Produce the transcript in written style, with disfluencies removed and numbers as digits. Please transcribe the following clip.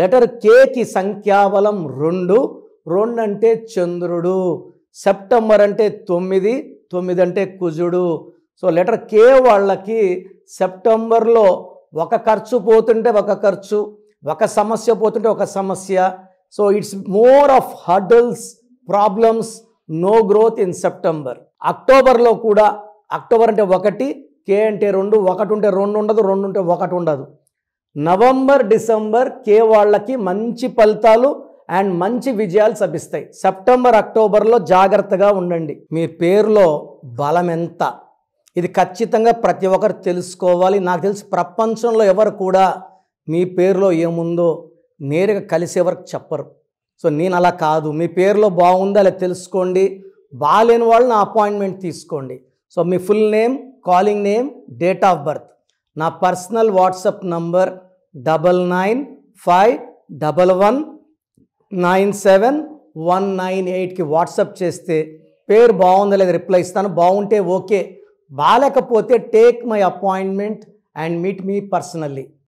Letter కేకి సంఖ్యాబలం 2, 2 అంటే చంద్రుడు. సెప్టెంబర్ అంటే 9, 9 అంటే కుజుడు. సో లెటర్ కే వాళ్ళకి సెప్టెంబర్లో ఒక ఖర్చు పోతుంటే ఒక ఖర్చు, ఒక సమస్య పోతుంటే ఒక సమస్య. So it's more of hurdles, problems, no growth in September. అక్టోబర్లో కూడా అక్టోబర్ అంటే 1, కే అంటే 2, 1 ఉంటే 2 ఉండదు, 2 ఉంటే 1 ఉండదు. నవంబర్, డిసెంబర్ కే వాళ్ళకి మంచి ఫలితాలు అండ్ మంచి విజయాలు లభిస్తాయి. సెప్టెంబర్, అక్టోబర్లో జాగ్రత్తగా ఉండండి. మీ పేరులో బలం ఎంత, ఇది ఖచ్చితంగా ప్రతి ఒక్కరు తెలుసుకోవాలి. నాకు తెలిసి ప్రపంచంలో ఎవరు కూడా మీ పేరులో ఏముందో నేరుగా కలిసే వరకు చెప్పరు. సో నేను అలా కాదు. మీ పేరులో బాగుందా లేదా తెలుసుకోండి. బాగాలేని వాళ్ళు నా అపాయింట్మెంట్ తీసుకోండి. So me full name, calling name, date of birth, నా పర్సనల్ వాట్సాప్ నంబర్ 9951197198కి వాట్సాప్ చేస్తే పేరు బాగుందా లేదా రిప్లై ఇస్తాను. బాగుంటే ఓకే, బాగాలేకపోతే take my appointment and meet me personally.